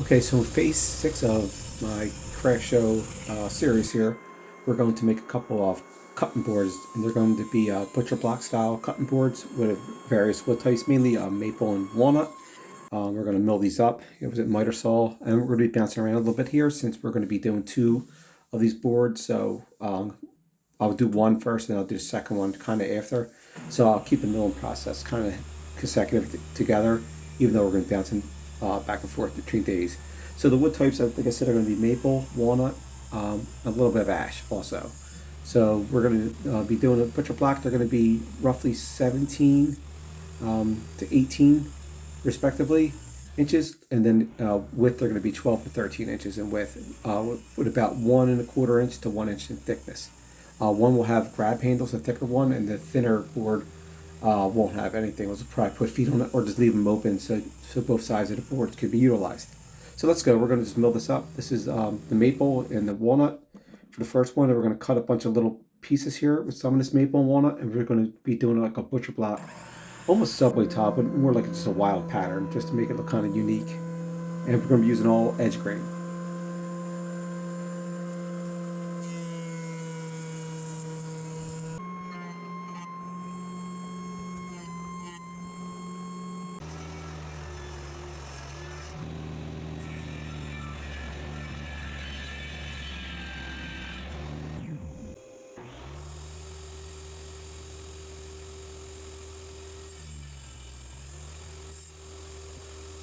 Okay, so in phase 6 of my craft show series here, we're going to make a couple of cutting boards, and they're going to be butcher block style cutting boards with various wood types, mainly maple and walnut. We're going to mill these up. It was at miter saw, and we're going to be bouncing around a little bit here since we're going to be doing two of these boards. So I'll do one first, and I'll do the second one kind of after. So I'll keep the milling process kind of consecutive together, even though we're going to be bouncing back and forth between days. So the wood types, like I said, are going to be maple, walnut, a little bit of ash also. So we're going to be doing a butcher block. They're going to be roughly 17 to 18, respectively, inches, and then width they're going to be 12 to 13 inches in width, with about 1.25 inch to 1 inch in thickness. One will have grab handles, a thicker one, and the thinner board won't have anything. We'll probably put feet on it or just leave them open so both sides of the boards could be utilized. So let's go. We're going to just mill this up. This is the maple and the walnut for the first one. And we're going to cut a bunch of little pieces here with some of this maple and walnut, and we're going to be doing like a butcher block, almost subway top, but more like just a wild pattern, just to make it look kind of unique. And we're going to be using all edge grain.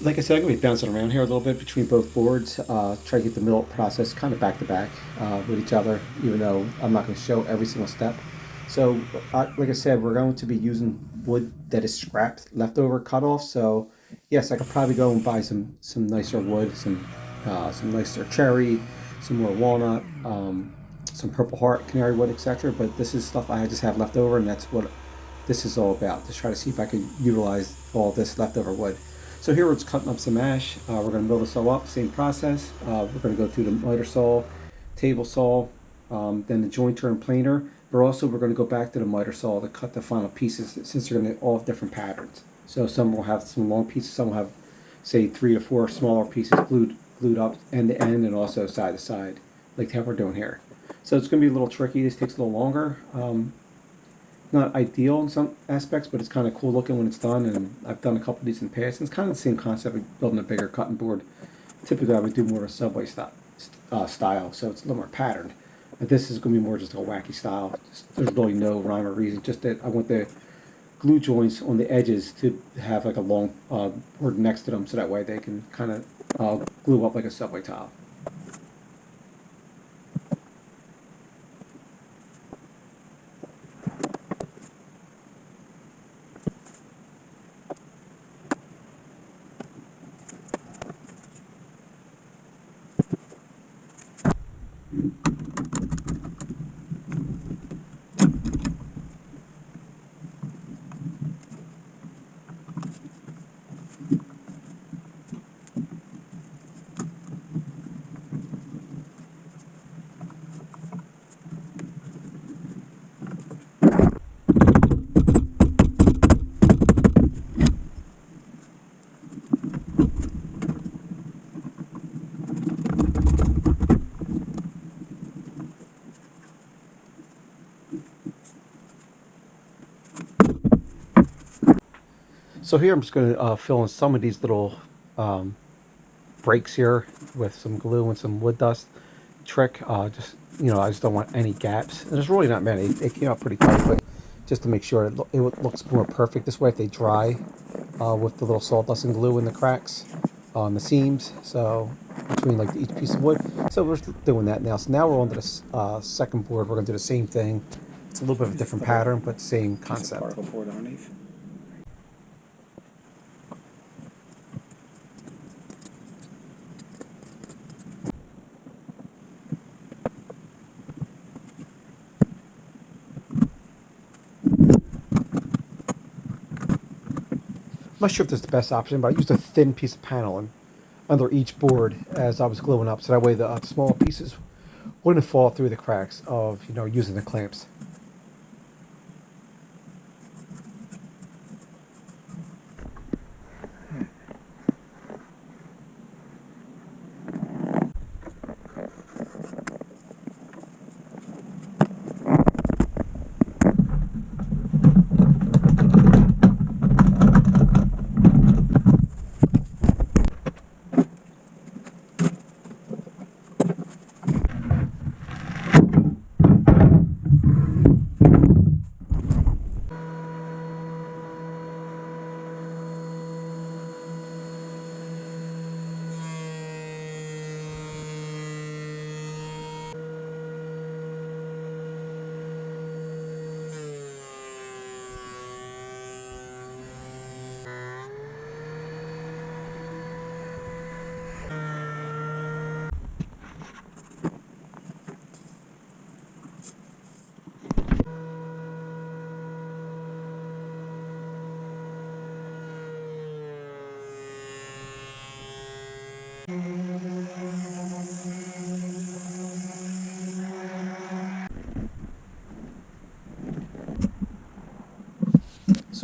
Like I said, I'm going to be bouncing around here a little bit between both boards, try to get the mill process kind of back to back with each other, even though I'm not going to show every single step. So, like I said, we're going to be using wood that is scrapped, leftover cut off. So, yes, I could probably go and buy some nicer wood, some nicer cherry, some more walnut, some purple heart, canary wood, etc. But this is stuff I just have left over, and that's what this is all about. To try to see if I can utilize all this leftover wood. So here we're just cutting up some ash. We're going to build this all up, same process. We're going to go through the miter saw, table saw, then the jointer and planer. But also we're going to go back to the miter saw to cut the final pieces since they're going to all have different patterns. So some will have some long pieces, some will have, say, 3 to 4 smaller pieces glued up end to end and also side to side, like how we're doing here. So it's going to be a little tricky. This takes a little longer. Not ideal in some aspects, but it's kind of cool looking when it's done. And I've done a couple of these in the past. And it's kind of the same concept of building a bigger cutting board. Typically, I would do more of a subway style, so it's a little more patterned. But this is going to be more just a wacky style. There's really no rhyme or reason. Just that I want the glue joints on the edges to have like a long board next to them, so that way they can kind of glue up like a subway tile. So here I'm just going to fill in some of these little um, breaks here with some glue and some wood dust trick. Just I just don't want any gaps. And there's really not many. It came out pretty tight, but just to make sure it looks more perfect this way if they dry with the little sawdust and glue in the cracks on the seams. So between like each piece of wood. So we're doing that now. So now we're on to the second board. We're going to do the same thing. It's a little bit of a different pattern, but same concept. Particle board underneath. I'm not sure if this is the best option, but I used a thin piece of paneling under each board as I was gluing up, so that way the smaller pieces wouldn't fall through the cracks of using the clamps. So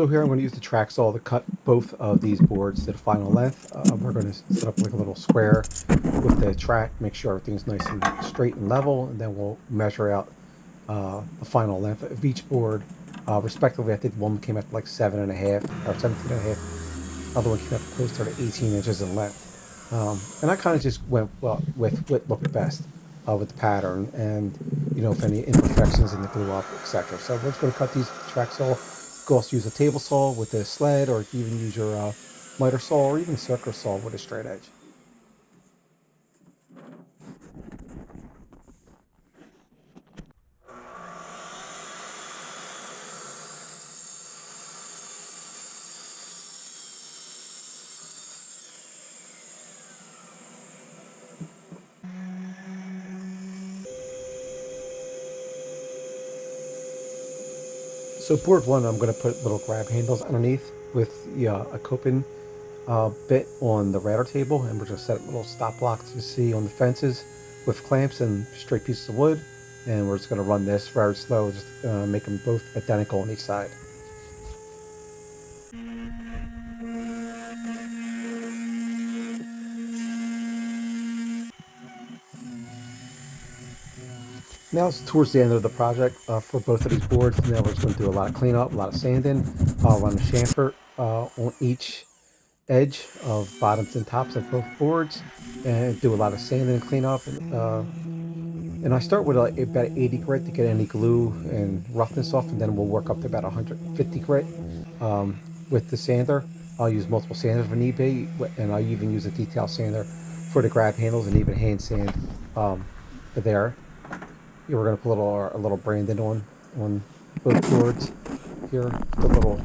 here I'm going to use the track saw to cut both of these boards to the final length. We're going to set up like a little square with the track, make sure everything's nice and straight and level, and then we'll measure out the final length of each board. Respectively, I think one came up like 7.5 or 17.5. Other one came up closer to 18 inches in length. And I kind of just went with what looked best with the pattern, and if any imperfections in the glue up, etc. So we're just going to cut these track saw. You can also use a table saw with a sled, or even use your miter saw, or even circular saw with a straight edge. So board one, I'm going to put little grab handles underneath with a coping bit on the router table, and we're just set up little stop blocks you see on the fences with clamps and straight pieces of wood, and we're just going to run this very slow, just make them both identical on each side. Now it's towards the end of the project for both of these boards. Now we're just going to do a lot of cleanup, a lot of sanding. I'll run a chamfer on each edge of bottoms and tops of both boards, and do a lot of sanding and cleanup. And I start with about 80 grit to get any glue and roughness off, and then we'll work up to about 150 grit with the sander. I'll use multiple sanders from eBay, and I even use a detail sander for the grab handles and even hand sand there. Here we're going to put a little Brandon on both boards here, the little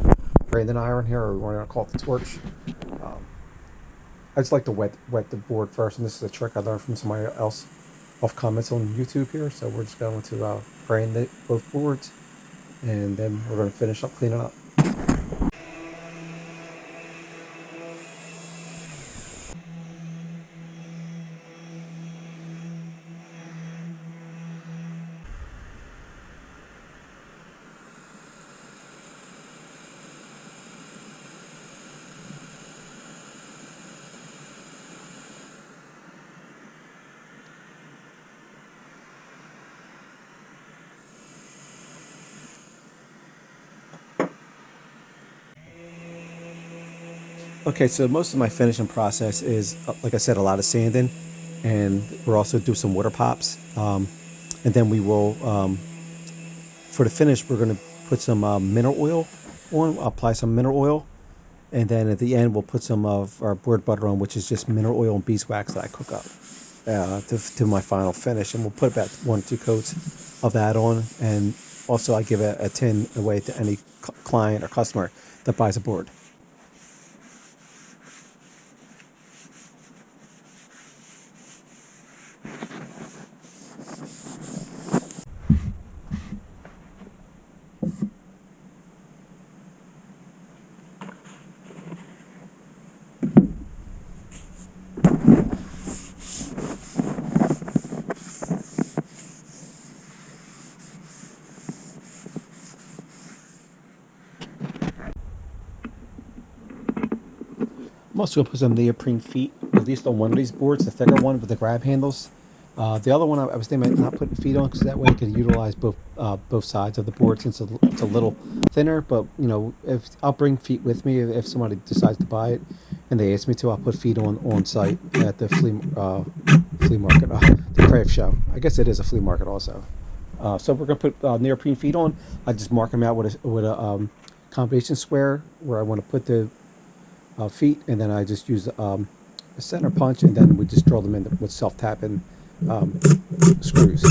Brandon iron here, or we're going to call it the torch. I just like to wet the board first, and this is a trick I learned from somebody else off comments on YouTube here. So we're just going to brand both boards, and then we're going to finish up cleaning up. Okay, so most of my finishing process is, like I said, a lot of sanding, and we're also do some water pops, and then we will, for the finish, we're going to put some mineral oil on. Apply some mineral oil, and then at the end we'll put some of our board butter on, which is just mineral oil and beeswax that I cook up to my final finish, and we'll put about 1 or 2 coats of that on, and also I give a tin away to any client or customer that buys a board. I'm also going to put some neoprene feet, at least on one of these boards, the thicker one with the grab handles. The other one I was thinking about not putting feet on, because that way I could utilize both sides of the board, since it's a little thinner. But if I'll bring feet with me if somebody decides to buy it, and they ask me to, I'll put feet on site at the flea market, the craft show. I guess it is a flea market also. So we're going to put neoprene feet on. I just mark them out with a combination square where I want to put the feet, and then I just use a center punch, and then we just drill them in with self-tapping screws.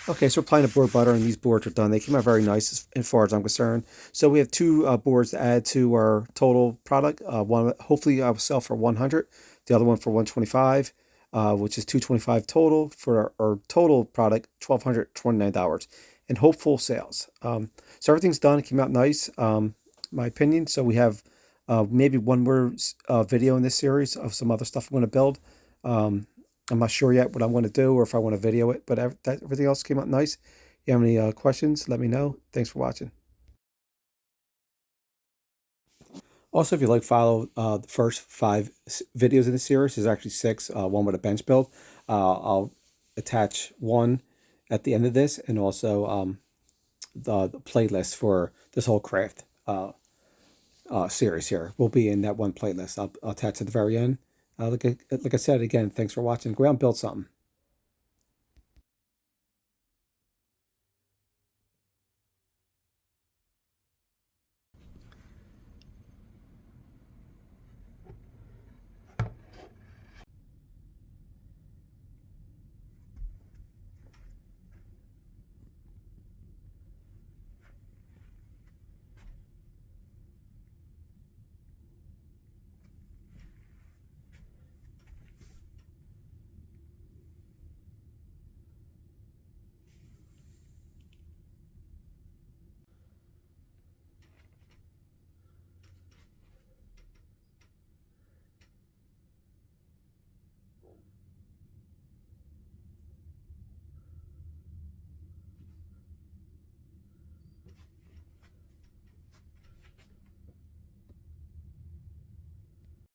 Okay, so we're applying the board butter, and these boards are done. They came out very nice as far as I'm concerned. So we have two boards to add to our total product. One, hopefully, I will sell for 100. The other one for 125, which is 225 total for our total product, $1,229, and hopeful sales. So everything's done. It came out nice, my opinion. So we have maybe one more video in this series of some other stuff I'm going to build. Um, I'm not sure yet what I'm going to do or if I want to video it, but everything else came out nice. You have any questions? Let me know. Thanks for watching. Also, if you like, follow the first five videos in the series. There's actually six. One with a bench build. I'll attach one at the end of this, and also the playlist for this whole craft series here will be in that one playlist. I'll attach at the very end. Like I said again, thanks for watching. Go out and build something.